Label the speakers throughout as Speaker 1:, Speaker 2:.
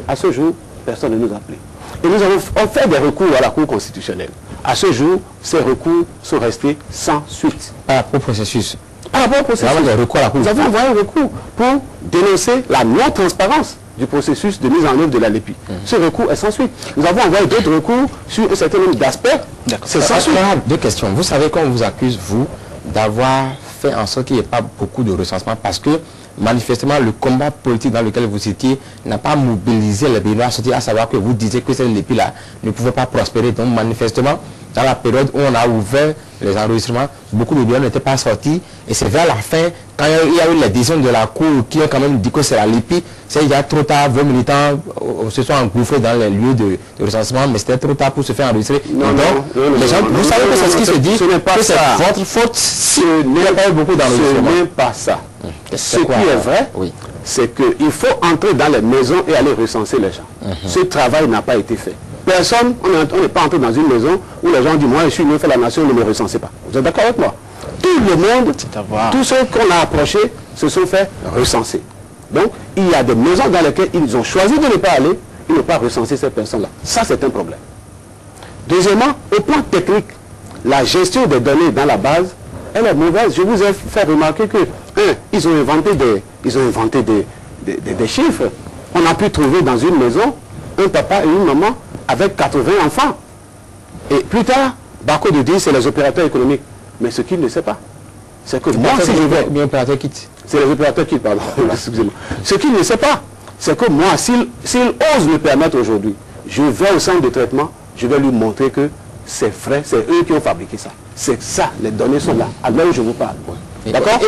Speaker 1: À ce jour, personne ne nous a appelé. Et nous avons fait des recours à la Cour constitutionnelle. À ce jour, ces recours sont restés sans suite.
Speaker 2: Par rapport au processus.
Speaker 1: Par rapport au processus. Nous avons envoyé un recours pour dénoncer la non-transparence du processus de mise en œuvre de la LEPI. Ce recours est sans suite. Nous avons envoyé d'autres recours sur un certain nombre d'aspects. C'est sans suite.
Speaker 2: Deux questions. Vous savez qu'on vous accuse, vous, d'avoir fait en sorte qu'il n'y ait pas beaucoup de recensement parce que manifestement le combat politique dans lequel vous étiez n'a pas mobilisé les Béninois, à savoir que vous disiez que cette LEPI-là ne pouvait pas prospérer. Donc manifestement, dans la période où on a ouvert les enregistrements, beaucoup de Béninois n'étaient pas sortis. Et c'est vers la fin, quand il y a eu les décisions de la Cour qui ont quand même dit que c'est la LEPI, c'est déjà trop tard, vos militants se sont engouffrés dans les lieux de recensement, mais c'était trop tard pour se faire enregistrer.
Speaker 1: Non,
Speaker 2: les gens, vous savez que c'est ce qui se dit,
Speaker 1: ce n'est pas
Speaker 2: que c'est
Speaker 1: ça.
Speaker 2: votre faute si il n'y a pas eu beaucoup d'enregistrements.
Speaker 1: Ce n'est pas ça. Ce qui est vrai,
Speaker 2: oui,
Speaker 1: c'est qu'il faut entrer dans les maisons et aller recenser les gens. Ce travail n'a pas été fait. Personne, on n'est pas entré dans une maison où les gens disent, moi je suis venu faire la nation, ne me recensez pas. Vous êtes d'accord avec moi? Tout le monde, tous ceux qu'on a approchés se sont fait recenser. Donc, il y a des maisons dans lesquelles ils ont choisi de ne pas aller, ils n'ont pas recensé ces personnes-là. Ça, c'est un problème. Deuxièmement, au plan technique, la gestion des données dans la base, elle est mauvaise. Je vous ai fait remarquer que, ils ont inventé des chiffres. On a pu trouver dans une maison un papa et une maman avec 80 enfants. Et plus tard, Bako de dire c'est les opérateurs économiques. Mais ce qu'il ne sait pas, c'est que moi, si je vais...
Speaker 2: Bien opérateur quitte.
Speaker 1: C'est les opérateurs qui pardon, excusez-moi. Ce qu'il ne sait pas, c'est que moi, s'il ose me permettre aujourd'hui, je vais au centre de traitement, je vais lui montrer que c'est vrai, c'est eux qui ont fabriqué ça. C'est ça, les données sont là, à l'heure où je vous parle. D'accord?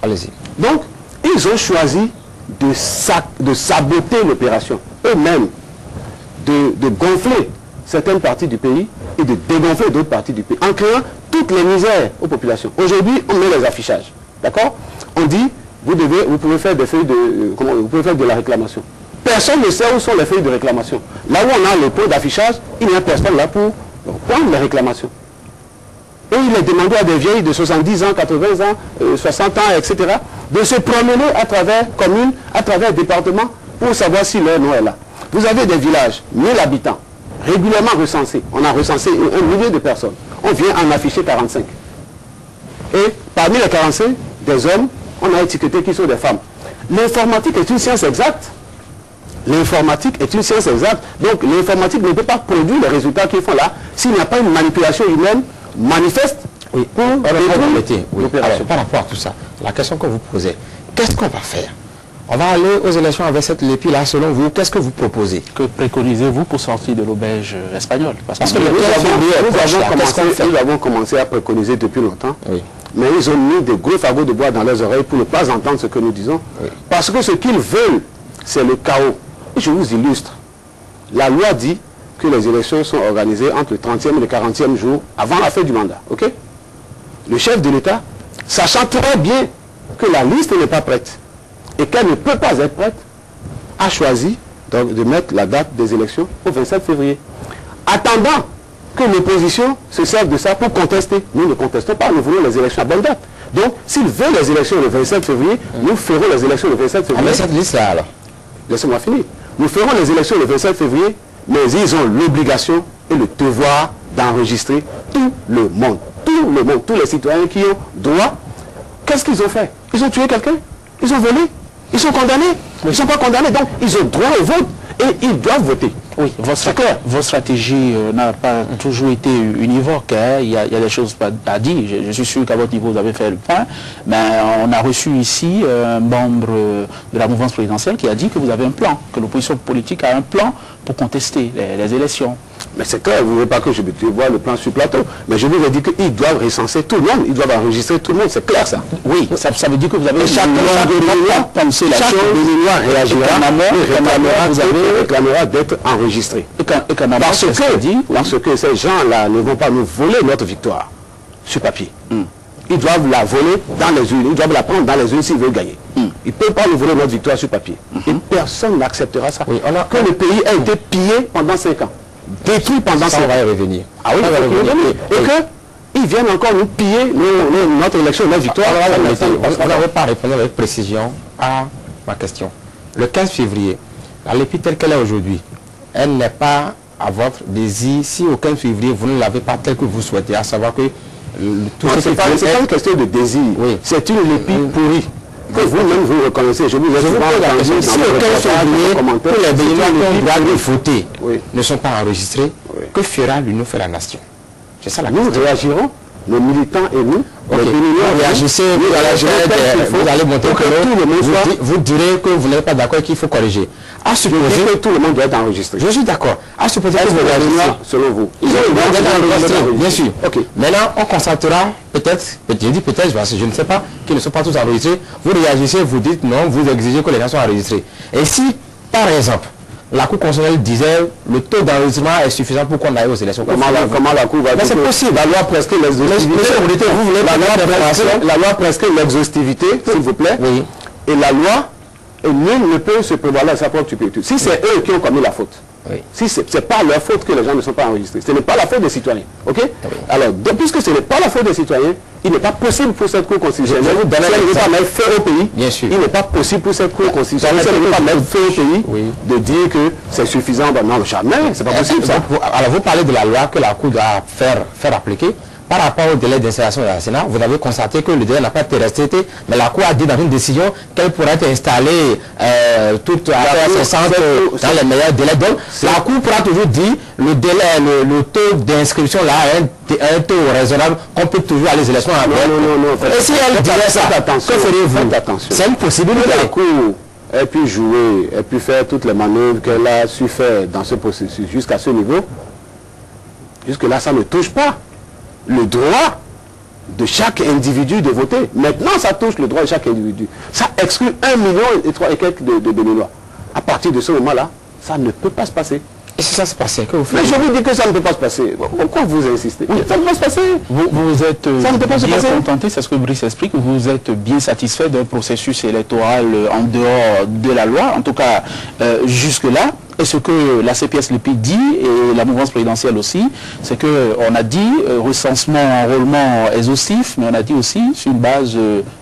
Speaker 2: Allez-y.
Speaker 1: Donc, ils ont choisi de saboter l'opération. Eux-mêmes, de gonfler certaines parties du pays et de dégonfler d'autres parties du pays, en créant toutes les misères aux populations. Aujourd'hui, on met les affichages. D'accord? On dit, vous pouvez faire des feuilles vous pouvez faire de la réclamation. Personne ne sait où sont les feuilles de réclamation. Là où on a le point d'affichage, il n'y a personne là pour prendre les réclamations. Et il est demandé à des vieilles de 70 ans, 80 ans, 60 ans, etc., de se promener à travers communes, à travers départements, pour savoir si leur nom est là. Vous avez des villages, 1000 habitants, régulièrement recensés. On a recensé 1 millier de personnes. On vient en afficher 45. Et parmi les 45, des hommes, on a étiqueté qui sont des femmes. L'informatique est une science exacte. L'informatique est une science exacte. Donc l'informatique ne peut pas produire les résultats qu'ils font là s'il n'y a pas une manipulation humaine manifeste
Speaker 2: pour
Speaker 1: l'opération.
Speaker 2: Par rapport à tout ça, la question que vous posez, qu'est-ce qu'on va faire? On va aller aux élections avec cette LEPI là, selon vous, qu'est-ce que vous proposez?
Speaker 3: Que préconisez-vous pour sortir de l'auberge espagnole? Parce que
Speaker 1: nous avons commencé à préconiser depuis longtemps, mais ils ont mis des gros fagots de bois dans leurs oreilles pour ne pas entendre ce que nous disons. Parce que ce qu'ils veulent, c'est le chaos. Et je vous illustre. La loi dit que les élections sont organisées entre le 30e et le 40e jour avant la fin du mandat. Ok? Le chef de l'État, sachant très bien que la liste n'est pas prête et qu'elle ne peut pas être prête, a choisi donc, de mettre la date des élections au 27 février. Attendant que l'opposition se serve de ça pour contester. Nous ne contestons pas, nous voulons les élections à bonne date. Donc, s'ils veulent les élections le 27 février, nous ferons les élections le 27 février.
Speaker 2: Avec cette liste-là, alors?
Speaker 1: Laissez-moi finir. Nous ferons les élections le 27 février, mais ils ont l'obligation et le devoir d'enregistrer tout le monde. Tout le monde, tous les citoyens qui ont droit. Qu'est-ce qu'ils ont fait? Ils ont tué quelqu'un? Ils ont volé? Ils sont condamnés? Ils ne sont pas condamnés, donc ils ont droit au vote et ils doivent voter.
Speaker 3: Oui, votre stratégie n'a pas toujours été univoque. Hein. Il y a des choses à dire. Je suis sûr qu'à votre niveau, vous avez fait le point. Mais on a reçu ici un membre de la mouvance présidentielle qui a dit que vous avez un plan, que l'opposition politique a un plan pour contester les élections. Mais c'est clair, vous ne voulez pas que je vois le plan sur plateau. Mais je vous ai dit qu'ils doivent recenser tout le monde, ils doivent enregistrer tout le monde, c'est clair ça. Oui, ça veut dire que vous avez chaque pensé la chose, réclamera d'être enregistré. Parce que ces gens-là ne vont pas nous voler notre victoire sur papier. Ils doivent la voler dans les urnes, ils doivent la prendre dans les urnes s'ils veulent gagner. Ils ne peuvent pas nous voler notre victoire sur papier. Et personne n'acceptera ça. Oui, que le pays ait été pillé pendant 5 ans. Détruit pendant 5 ans.
Speaker 2: Ça va y revenir.
Speaker 1: Ah oui, et qu'ils viennent encore nous piller notre élection, notre victoire.
Speaker 2: Vous n'avez pas répondu avec précision à ma question. Le 15 février, La LEPI telle qu'elle est aujourd'hui, elle n'est pas à votre désir si au 15 février vous ne l'avez pas tel que vous souhaitez, à savoir que tout ce
Speaker 1: c'est pas une question de désir,
Speaker 2: oui.
Speaker 1: C'est une LEPI pourrie. Que vous-même vous reconnaissez, je vous ai souvent entendu
Speaker 2: si au 15 février, tous les Béninois qui ont droit de voter ne sont pas enregistrés, que fera l'Union fait la nation? C'est ça la question.
Speaker 1: Nous réagirons, nos militants et nous, les Béninois,
Speaker 2: réagissez, vous allez monter que vous direz que vous n'êtes pas d'accord et qu'il faut corriger. À supposer
Speaker 1: que tout le monde doit être enregistré.
Speaker 2: Je suis d'accord. À supposer que
Speaker 1: vous réagissez, selon vous.
Speaker 2: Ils ont le droit d'être enregistrés, bien sûr.
Speaker 1: Okay.
Speaker 2: Maintenant, on constatera peut-être, je dis peut-être, parce que je ne sais pas, qu'ils ne sont pas tous enregistrés. Vous réagissez, vous dites non, vous exigez que les gens soient enregistrés. Et si, par exemple, la Cour constitutionnelle disait le taux d'enregistrement est suffisant pour qu'on aille aux élections. Comment la Cour va dire? C'est possible. La loi prescrit l'exhaustivité. La loi prescrit l'exhaustivité, s'il vous plaît. Oui. Et la loi, nul ne peut se prévaloir à sa propre stupidité. Si c'est eux qui ont commis la faute, si ce n'est pas leur faute que les gens ne sont pas enregistrés, ce n'est pas la faute des citoyens. Ok? Alors, puisque ce n'est pas la faute des citoyens, il n'est pas possible pour cette Cour constitutionnelle, si elle ne veut pas mettre feu au pays, il n'est pas possible pour cette Cour constitutionnelle, si elle ne veut pas mettre feu au pays, de dire que c'est suffisant. Non, jamais, c'est pas possible ça. Alors, vous parlez de la loi que la Cour doit faire appliquer. Par rapport au délai d'installation de la Sénat, vous avez constaté que le délai n'a pas été respecté, mais la Cour a dit dans une décision qu'elle pourrait être installée toute affaire cessante dans les meilleurs délais. Donc, la Cour pourra toujours dire le délai, le taux d'inscription là est un taux raisonnable, qu'on peut toujours aller aux élections avec. Non. Et si elle dirait ça, que feriez-vous? C'est une possibilité. La Cour ait pu jouer, ait pu faire toutes les manœuvres qu'elle a su faire dans ce processus jusqu'à ce niveau. Jusque-là, ça ne touche pas le droit de chaque individu de voter. Maintenant, ça touche le droit de chaque individu. Ça exclut 1,3 million et quelques de Béninois. À partir de ce moment-là, ça ne peut pas se passer. Et si ça se passait, que vous faites? Mais je vous dis que ça ne peut pas se passer. Pourquoi vous insistez? Ça ne peut pas se passer. Vous êtes bien contenté, c'est ce que Brice explique, vous êtes bien satisfait d'un processus électoral en dehors de la loi, en tout cas jusque-là. Et ce que la CPS-LEPI dit, et la mouvance présidentielle aussi, c'est qu'on a dit recensement, enrôlement exhaustif, mais on a dit aussi sur une base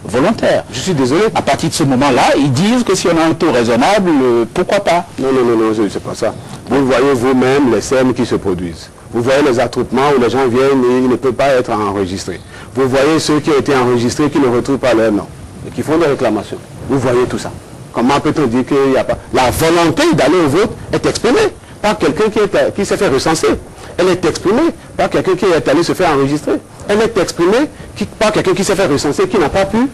Speaker 2: volontaire. Je suis désolé. À partir de ce moment-là, ils disent que si on a un taux raisonnable, pourquoi pas? Non, c'est pas ça. Vous voyez vous-même les scènes qui se produisent. Vous voyez les attroupements où les gens viennent et ils ne peuvent pas être enregistrés. Vous voyez ceux qui ont été enregistrés qui ne retrouvent pas leur nom et qui font des réclamations. Vous voyez tout ça. Comment peut-on dire qu'il n'y a pas... La volonté d'aller au vote est exprimée par quelqu'un qui s'est fait recenser. Elle est exprimée par quelqu'un qui est allé se faire enregistrer. Elle est exprimée par quelqu'un qui s'est fait recenser, qui n'a pas pu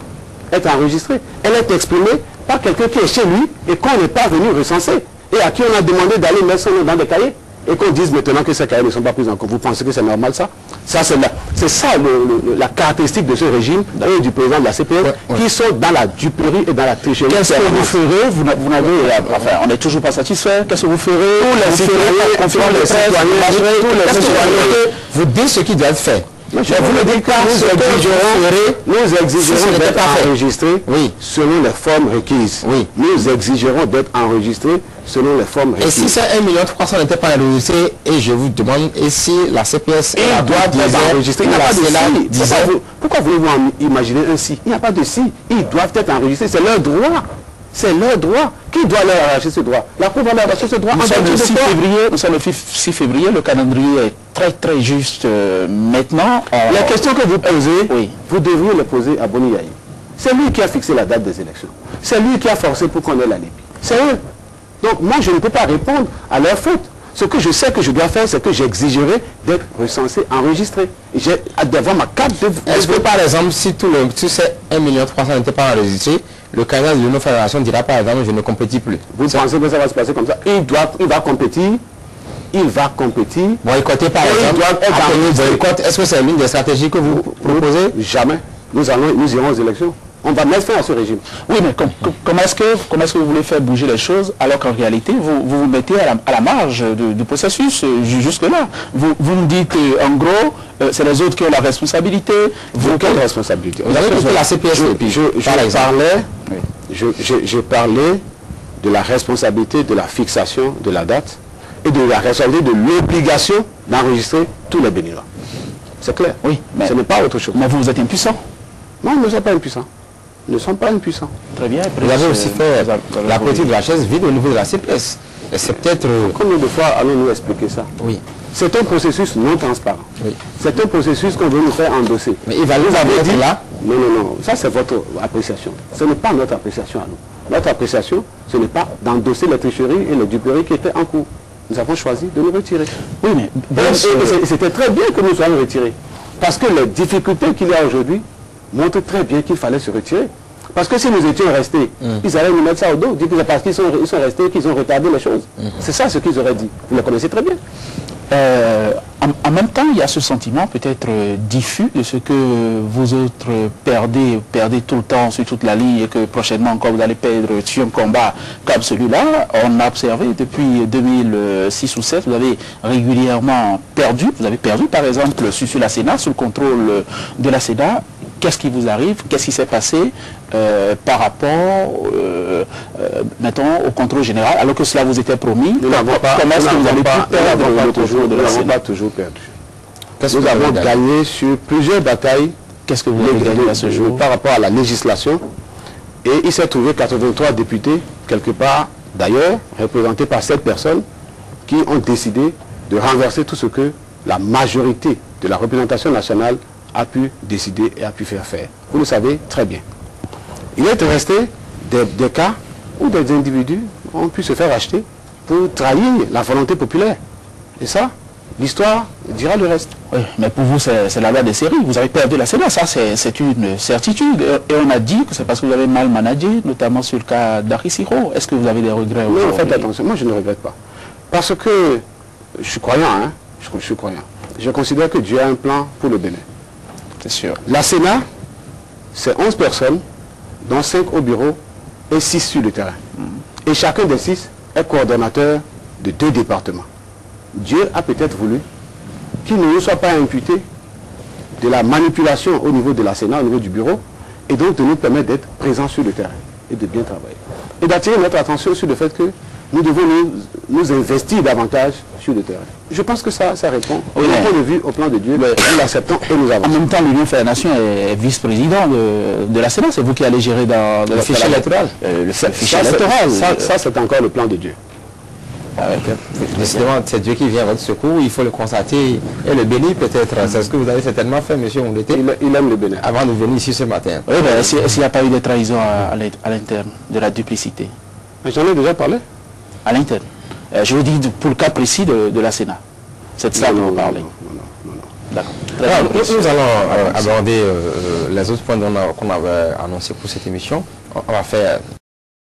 Speaker 2: être enregistré. Elle est exprimée par quelqu'un qui est chez lui et qu'on n'est pas venu recenser. Et à qui on a demandé d'aller mettre son nom dans des cahiers. Et qu'on dise maintenant que ces cahiers ne sont pas pris en compte. Vous pensez que c'est normal ça? C'est ça la caractéristique de ce régime et du président de la CPS qui sont dans la duperie et dans la tricherie. Qu'est-ce que vous ferez? Vous n'avez, enfin, on n'est toujours pas satisfait. Qu'est-ce que vous ferez? Vous dites ce qui doit être fait. Vous ne dites pas nous exigerons d'être enregistrés selon les formes requises. Nous exigerons d'être enregistrés selon les formes requises. Et si c'est 1,3 million n'était pas enregistré, et je vous demande, et si la CPS doit être enregistrée, il n'y a pas de si. Pourquoi voulez-vous imaginer un si? Il n'y a pas de si. Ils doivent être enregistrés, c'est leur droit. C'est leur droit. Qui doit leur arracher ce droit? La Cour va leur arracher ce droit. Nous sommes le 6 février, le calendrier est très juste maintenant. Les questions que vous posez, vous devriez les poser à Boni Yayi. C'est lui qui a fixé la date des élections. C'est lui qui a forcé pour qu'on ait la LEPI. C'est eux. Donc moi, je ne peux pas répondre à leur faute. Ce que je sais que je dois faire, c'est que j'exigerai d'être recensé, enregistré. J'ai d'avoir ma carte de... Est-ce que par exemple, si ces 1,3 million n'était pas enregistré, le candidat de l'Union Fédération dira par exemple, je ne compétis plus? Vous pensez que ça va se passer comme ça? Il va compétir. Il va compétir. Boycotter par exemple. Boycott, est-ce que c'est l'une des stratégies que vous proposez? Jamais. Nous irons aux élections. On va mettre fin à ce régime. Oui, mais comment est-ce que vous voulez faire bouger les choses alors qu'en réalité, vous mettez à la marge du processus jusque-là? Vous me dites, en gros, c'est les autres qui ont la responsabilité. Quelle responsabilité? Vous avez écouté la CPS. Je parlais de la responsabilité de la fixation de la date et de la responsabilité de l'obligation d'enregistrer tous les Béninois. C'est clair. Oui, mais ce n'est pas autre chose. Mais vous êtes impuissant. Non, nous ne sommes pas impuissants.
Speaker 1: ne sont pas impuissants.
Speaker 3: Très bien.
Speaker 2: Vous avez aussi fait la politique de la chaise vide au niveau de la CPS. Et c'est peut-être...
Speaker 1: Combien de fois allons-nous expliquer ça?
Speaker 2: Oui.
Speaker 1: C'est un processus non transparent.
Speaker 2: Oui.
Speaker 1: C'est un processus qu'on veut nous faire endosser.
Speaker 2: Mais il va nous
Speaker 1: avez dit
Speaker 2: là.
Speaker 1: Non, non, non. Ça, c'est votre appréciation. Ce n'est pas notre appréciation à nous. Notre appréciation, ce n'est pas d'endosser les tricheries et les duperies qui étaient en cours. Nous avons choisi de nous retirer.
Speaker 3: Oui, mais
Speaker 1: Et c'était très bien que nous soyons retirés. Parce que les difficultés qu'il y a aujourd'hui montrent très bien qu'il fallait se retirer. Parce que si nous étions restés, ils allaient nous mettre ça au dos, dire que c'est parce qu'ils sont restés qu'ils ont retardé les choses. C'est ça ce qu'ils auraient dit. Vous le connaissez très bien.
Speaker 3: En même temps, il y a ce sentiment peut-être diffus de ce que vous autres perdez tout le temps sur toute la ligne et que prochainement encore vous allez perdre sur un combat comme celui-là. On a observé depuis 2006 ou 2007, vous avez régulièrement perdu. Vous avez perdu par exemple sur la Sénat, sous le contrôle de la Sénat. Qu'est-ce qui vous arrive? Qu'est-ce qui s'est passé par rapport, mettons, au contrôle général, alors que cela vous était promis? Comment est-ce que vous avez pu perdre le contrôle de la Sénat?
Speaker 1: Nous n'avons pas toujours perdu. Nous avons gagné sur plusieurs batailles.
Speaker 3: Qu'est-ce que vous avez gagné à ce jour?
Speaker 1: Par rapport à la législation. Et il s'est trouvé 83 députés, quelque part, d'ailleurs, représentés par 7 personnes, qui ont décidé de renverser tout ce que la majorité de la représentation nationale a pu décider et a pu faire faire. Vous le savez très bien. Il est resté des cas où des individus ont pu se faire acheter pour trahir la volonté populaire. Et ça, l'histoire dira le reste.
Speaker 3: Oui, mais pour vous, c'est la loi des séries. Vous avez perdu la Sénat, ça c'est une certitude. Et on a dit que c'est parce que vous avez mal managé, notamment sur le cas d'Ari Siro. Est-ce que vous avez des regrets aujourd'hui?
Speaker 1: Non, faites attention, moi je ne regrette pas. Parce que je suis croyant, hein, je suis croyant. Je considère que Dieu a un plan pour le Bénin.
Speaker 3: C'est sûr.
Speaker 1: La Sénat, c'est 11 personnes, dont 5 au bureau et 6 sur le terrain. Et chacun des 6 est coordonnateur de 2 départements. Dieu a peut-être voulu qu'il ne nous soit pas imputé de la manipulation au niveau de la Sénat, au niveau du bureau, et donc de nous permettre d'être présents sur le terrain et de bien travailler. Et d'attirer notre attention sur le fait que nous devons nous investir davantage sur le terrain. Je pense que ça répond au point de vue, au plan de Dieu. Nous l'acceptons et nous avançons.
Speaker 3: En même temps, l'Union fait la Nation est vice-président de la Sénat. C'est vous qui allez gérer dans
Speaker 2: le fichier électoral.
Speaker 3: Le fichier électoral.
Speaker 1: Ça, c'est encore le plan de Dieu.
Speaker 2: Décidément, c'est Dieu qui vient à votre secours, il faut le constater et le bénir peut-être. C'est ce que vous avez certainement fait, monsieur Ondete.
Speaker 1: Il aime le Bénin.
Speaker 2: Avant de venir ici ce matin.
Speaker 3: Oui, mais s'il n'y a pas eu de trahison à l'interne, de la duplicité?
Speaker 1: J'en ai déjà parlé.
Speaker 3: À l'interne. Je vous dis pour le cas précis de la Sénat. C'est de ça que vous parlez. D'accord.
Speaker 2: Nous allons aborder les autres points qu'on avait annoncés pour cette émission. On va faire